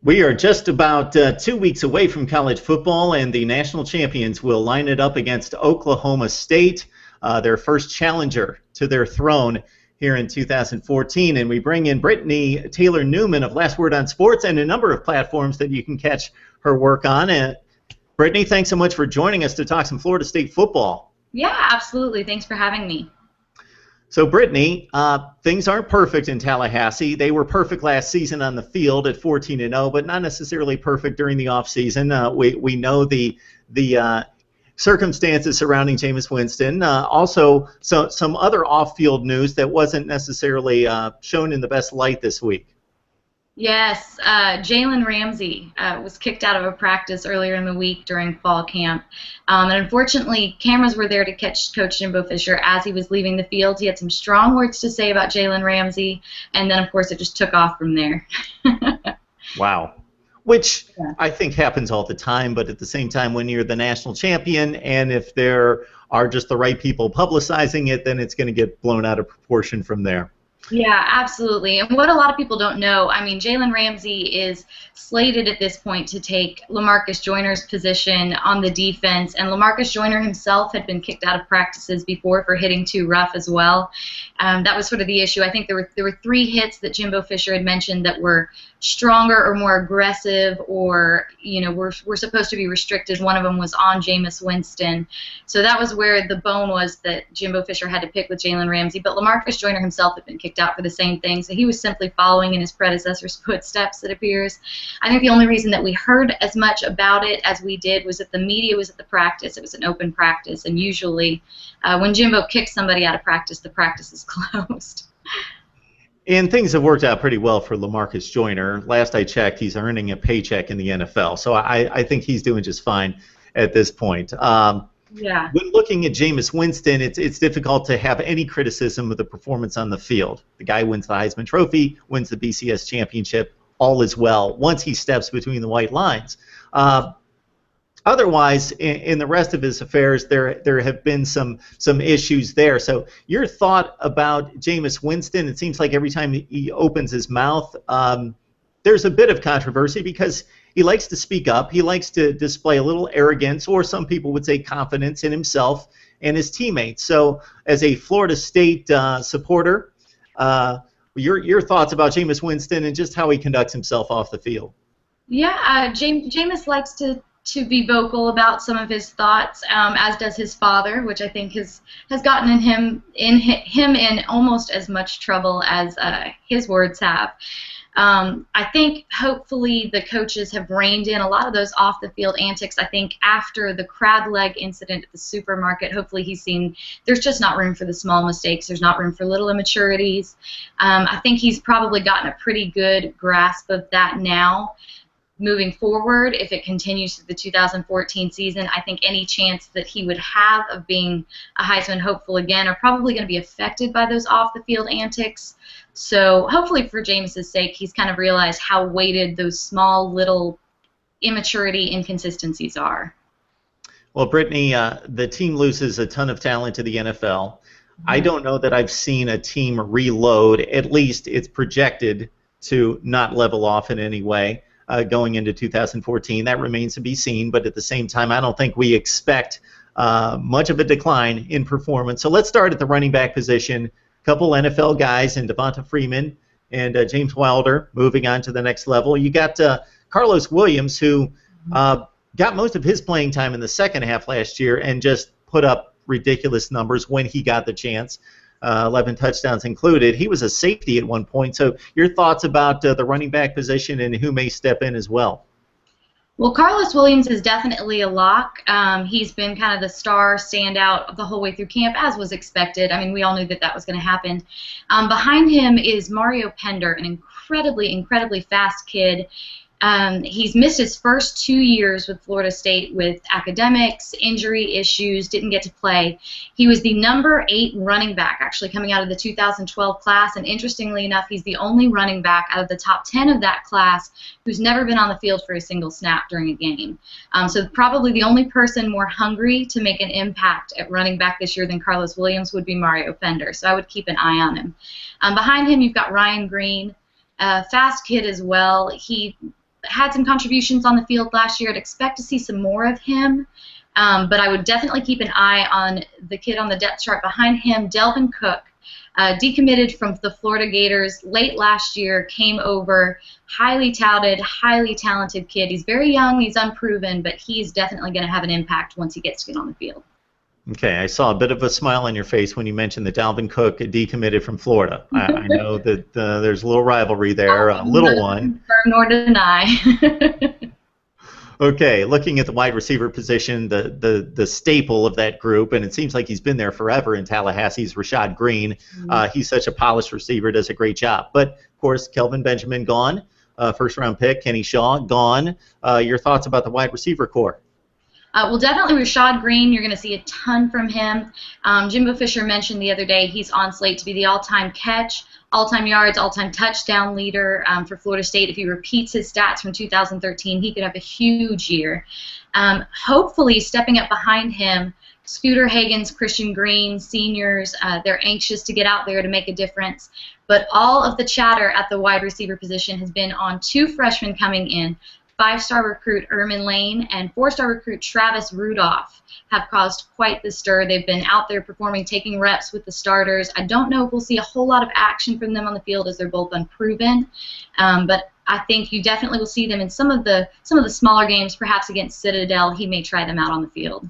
We are just about 2 weeks away from college football, and the national champions will line it up against Oklahoma State, their first challenger to their throne here in 2014. And we bring in Brittnee Taylor Newman of Last Word on Sports and a number of platforms that you can catch her work on. And Brittnee, thanks so much for joining us to talk some Florida State football. Yeah, absolutely. Thanks for having me. So, Brittnee, things aren't perfect in Tallahassee. They were perfect last season on the field at 14-0, but not necessarily perfect during the offseason. We know the circumstances surrounding Jameis Winston. Also, some other off-field news that wasn't necessarily shown in the best light this week. Yes, Jalen Ramsey was kicked out of a practice earlier in the week during fall camp. And unfortunately, cameras were there to catch Coach Jimbo Fisher as he was leaving the field. He had some strong words to say about Jalen Ramsey, and then, of course, it just took off from there. Wow. Which I think happens all the time, but at the same time, when you're the national champion, and if there are just the right people publicizing it, then it's going to get blown out of proportion from there. Yeah, absolutely. And what a lot of people don't know, I mean, Jalen Ramsey is slated at this point to take LaMarcus Joyner's position on the defense, and LaMarcus Joyner himself had been kicked out of practices before for hitting too rough as well. That was sort of the issue. I think there were 3 hits that Jimbo Fisher had mentioned that were stronger or more aggressive, or were supposed to be restricted. One of them was on Jameis Winston. So that was where the bone was that Jimbo Fisher had to pick with Jalen Ramsey. But LaMarcus Joyner himself had been kicked out for the same thing, so he was simply following in his predecessor's footsteps, it appears. I think the only reason that we heard as much about it as we did was that the media was at the practice. It was an open practice, and usually when Jimbo kicks somebody out of practice, the practice is closed. And things have worked out pretty well for LaMarcus Joyner. Last I checked, he's earning a paycheck in the NFL, so I think he's doing just fine at this point. Yeah. When looking at Jameis Winston, it's difficult to have any criticism of the performance on the field. The guy wins the Heisman Trophy, wins the BCS championship, all is well once he steps between the white lines. Otherwise, in the rest of his affairs, there have been some issues there. So your thought about Jameis Winston, it seems like every time he opens his mouth, there's a bit of controversy because he likes to speak up. He likes to display a little arrogance, or some people would say confidence in himself and his teammates. So as a Florida State supporter, your thoughts about Jameis Winston and just how he conducts himself off the field? Yeah, Jameis likes to be vocal about some of his thoughts, as does his father, which I think has gotten him in almost as much trouble as his words have. I think hopefully the coaches have reined in a lot of those off-the-field antics. I think after the crab leg incident at the supermarket, hopefully he's seen there's just not room for the small mistakes. There's not room for little immaturities. I think he's probably gotten a pretty good grasp of that now. Moving forward, if it continues through the 2014 season, I think any chance that he would have of being a Heisman hopeful again are probably going to be affected by those off-the-field antics. So hopefully for Jameis's sake, he's kind of realized how weighted those small little immaturity inconsistencies are. Well, Brittnee, the team loses a ton of talent to the NFL. I don't know that I've seen a team reload. At least it's projected to not level off in any way. Going into 2014. That remains to be seen, but at the same time, I don't think we expect much of a decline in performance. So let's start at the running back position. A couple NFL guys in Devonta Freeman and James Wilder moving on to the next level. You got Carlos Williams, who got most of his playing time in the second half last year and just put up ridiculous numbers when he got the chance. 11 touchdowns included. He was a safety at one point. So your thoughts about the running back position and who may step in as well? Well, Carlos Williams is definitely a lock. He's been kind of the star standout the whole way through camp, as was expected. I mean, we all knew that was going to happen. Behind him is Mario Pender, an incredibly fast kid. He's missed his first 2 years with Florida State with academics, injury issues, didn't get to play. He was the number 8 running back actually coming out of the 2012 class, and interestingly enough, he's the only running back out of the top 10 of that class who's never been on the field for a single snap during a game. So probably the only person more hungry to make an impact at running back this year than Carlos Williams would be Mario Pender, so I would keep an eye on him. Behind him, you've got Rashad Greene, fast kid as well. He had some contributions on the field last year. I'd expect to see some more of him. But I would definitely keep an eye on the kid on the depth chart behind him, Dalvin Cook. Decommitted from the Florida Gators late last year, came over, highly touted, highly talented kid. He's very young, he's unproven, but he's definitely going to have an impact once he gets to get on the field. Okay, I saw a bit of a smile on your face when you mentioned that Dalvin Cook decommitted from Florida. I know that there's a little rivalry there, a little one. Confirm nor deny. Okay, looking at the wide receiver position, the staple of that group, and it seems like he's been there forever in Tallahassee, is Rashad Greene. He's such a polished receiver, does a great job. But, of course, Kelvin Benjamin gone, first-round pick. Kenny Shaw gone. Your thoughts about the wide receiver core? Well, definitely Rashad Greene. You're going to see a ton from him. Jimbo Fisher mentioned the other day he's on slate to be the all-time catch, all-time yards, all-time touchdown leader for Florida State. If he repeats his stats from 2013, he could have a huge year. Hopefully, stepping up behind him, Scooter Hagens, Christian Green, seniors, they're anxious to get out there to make a difference. But all of the chatter at the wide receiver position has been on two freshmen coming in. 5-star recruit Ermin Lane and 4-star recruit Travis Rudolph have caused quite the stir. They've been out there performing, taking reps with the starters. I don't know if we'll see a whole lot of action from them on the field as they're both unproven, but I think you definitely will see them in some of the smaller games, perhaps against Citadel. He may try them out on the field.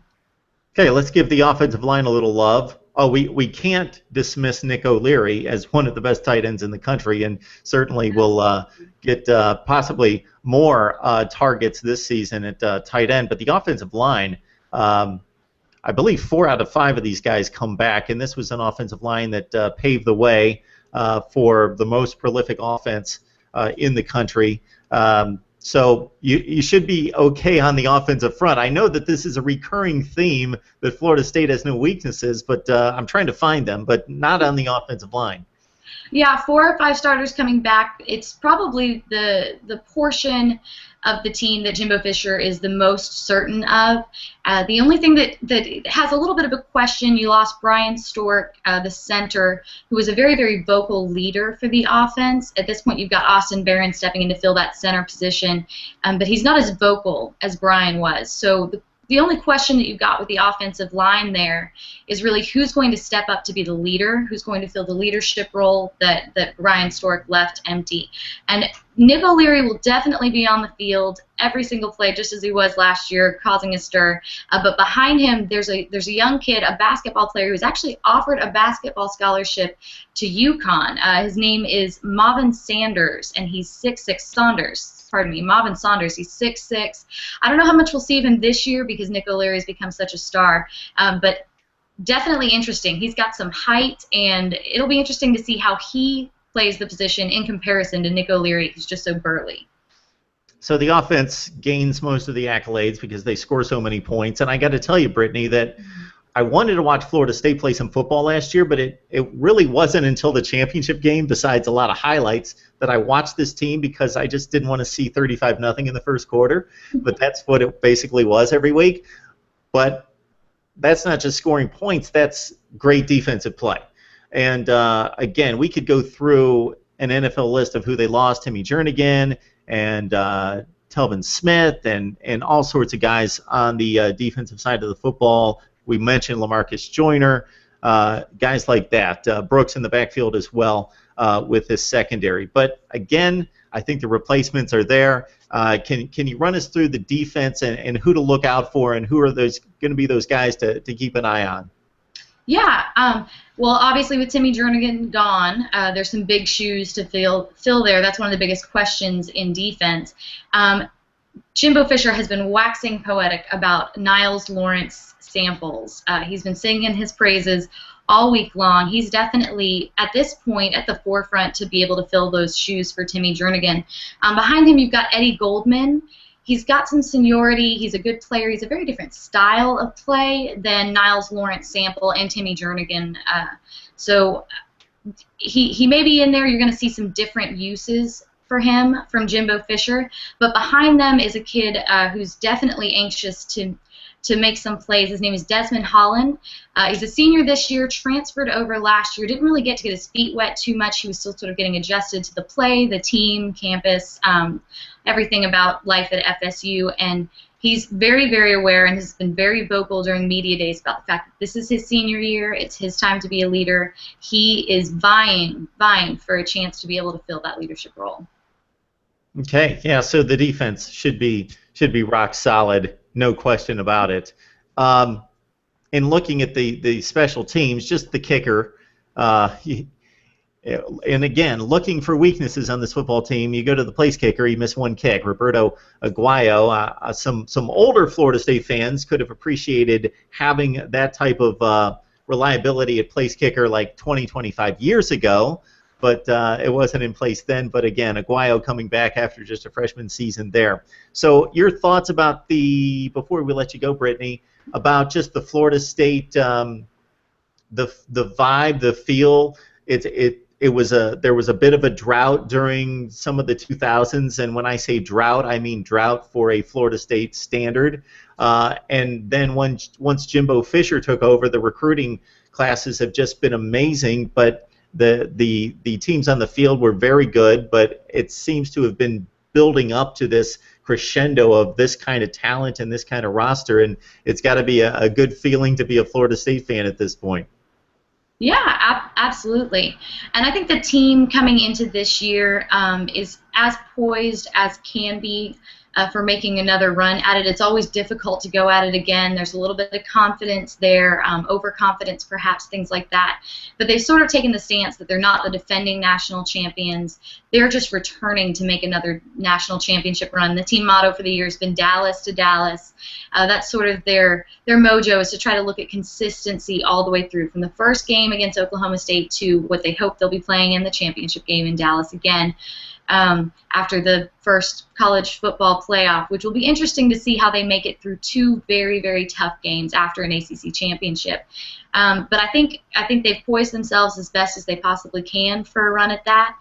Okay, let's give the offensive line a little love. Oh, we can't dismiss Nick O'Leary as one of the best tight ends in the country, and certainly will get possibly more targets this season at tight end. But the offensive line, I believe 4 out of 5 of these guys come back, and this was an offensive line that paved the way for the most prolific offense in the country. So you should be okay on the offensive front. I know that this is a recurring theme that Florida State has no weaknesses, but I'm trying to find them, but not on the offensive line. Yeah, 4 or 5 starters coming back. It's probably the portion of the team that Jimbo Fisher is the most certain of. The only thing that has a little bit of a question, you lost Brian Stork, the center, who was a very, very vocal leader for the offense. At this point, you've got Austin Barron stepping in to fill that center position, but he's not as vocal as Brian was. So the only question that you've got with the offensive line there is really who's going to step up to be the leader, who's going to fill the leadership role that Brian Stork left empty. And Nick O'Leary will definitely be on the field every single play, just as he was last year, causing a stir. But behind him, there's a young kid, a basketball player, who's actually offered a basketball scholarship to UConn. His name is Marvin Sanders, and he's 6'6". Marvin Saunders. He's 6'6". I don't know how much we'll see of him this year because Nick O'Leary has become such a star, but definitely interesting. He's got some height, and it'll be interesting to see how he plays the position in comparison to Nick O'Leary, who's just so burly. So the offense gains most of the accolades because they score so many points, and I got to tell you, Brittnee, that I wanted to watch Florida State play some football last year, but it really wasn't until the championship game, besides a lot of highlights, that I watched this team because I just didn't want to see 35-0 in the first quarter. But that's what it basically was every week. But that's not just scoring points. That's great defensive play. And, again, we could go through an NFL list of who they lost, Timmy Jernigan and Telvin Smith and all sorts of guys on the defensive side of the football. We mentioned LaMarcus Joyner, guys like that. Brooks in the backfield as well with his secondary. But, again, I think the replacements are there. Can you run us through the defense and who to look out for and who are those going to be those guys to keep an eye on? Yeah, well, obviously with Timmy Jernigan gone, there's some big shoes to fill there. That's one of the biggest questions in defense. Jimbo Fisher has been waxing poetic about Niles Lawrence-Stamples. He's been singing his praises all week long. He's definitely, at this point, at the forefront to be able to fill those shoes for Timmy Jernigan. Behind him, you've got Eddie Goldman. He's got some seniority. He's a good player. He's a very different style of play than Niles Lawrence-Sample and Timmy Jernigan. So he may be in there. You're going to see some different uses for him from Jimbo Fisher. But behind them is a kid who's definitely anxious to to make some plays. His name is Desmond Holland. He's a senior this year, transferred over last year, didn't really get to get his feet wet too much. He was still sort of getting adjusted to the play, the team, campus, everything about life at FSU, and he's very, very aware and has been very vocal during media days about the fact that this is his senior year. It's his time to be a leader. He is vying for a chance to be able to fill that leadership role. Okay, yeah. So the defense should be rock solid, no question about it. In looking at the special teams, just the kicker. And again, looking for weaknesses on this football team, you go to the place kicker, he missed one kick. Roberto Aguayo, some older Florida State fans could have appreciated having that type of reliability at place kicker like 25 years ago, but it wasn't in place then. But again, Aguayo coming back after just a freshman season there. So your thoughts about before we let you go, Brittnee, about just the Florida State, the vibe, the feel. There was a bit of a drought during some of the 2000s, and when I say drought, I mean drought for a Florida State standard. And then once Jimbo Fisher took over, the recruiting classes have just been amazing. But the teams on the field were very good, but it seems to have been building up to this crescendo of this kind of talent and this kind of roster, and it's got to be a good feeling to be a Florida State fan at this point. Yeah, absolutely. And I think the team coming into this year is as poised as can be for making another run at it. It's always difficult to go at it again. There's a little bit of confidence there, overconfidence perhaps, things like that. But they've sort of taken the stance that they're not the defending national champions. They're just returning to make another national championship run. The team motto for the year has been Dallas to Dallas. That's sort of their mojo, is to try to look at consistency all the way through, from the first game against Oklahoma State to what they hope they'll be playing in the championship game in Dallas again. After the first college football playoff, which will be interesting to see how they make it through two very, very tough games after an ACC championship. But I think they've poised themselves as best as they possibly can for a run at that.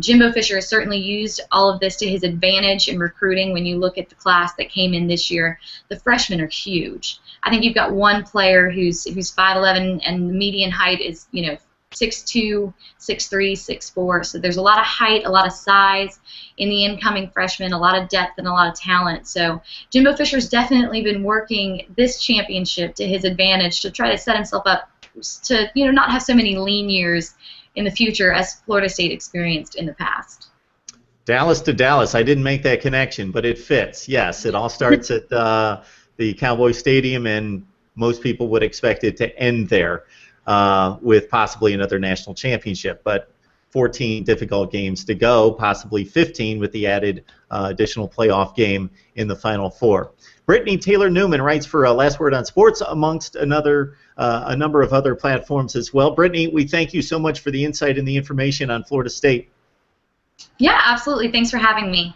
Jimbo Fisher has certainly used all of this to his advantage in recruiting. When you look at the class that came in this year, the freshmen are huge. I think you've got one player who's 5'11", and the median height is 6'2", 6'3", 6'4", so there's a lot of height, a lot of size in the incoming freshmen, a lot of depth and a lot of talent. So Jimbo Fisher's definitely been working this championship to his advantage to try to set himself up to not have so many lean years in the future as Florida State experienced in the past. Dallas to Dallas, I didn't make that connection, but it fits. Yes, it all starts at the Cowboy Stadium, and most people would expect it to end there. With possibly another national championship, but 14 difficult games to go, possibly 15 with the added additional playoff game in the Final Four. Brittnee Taylor Newman writes for Last Word on Sports, amongst a number of other platforms as well. Brittnee, we thank you so much for the insight and the information on Florida State. Yeah, absolutely. Thanks for having me.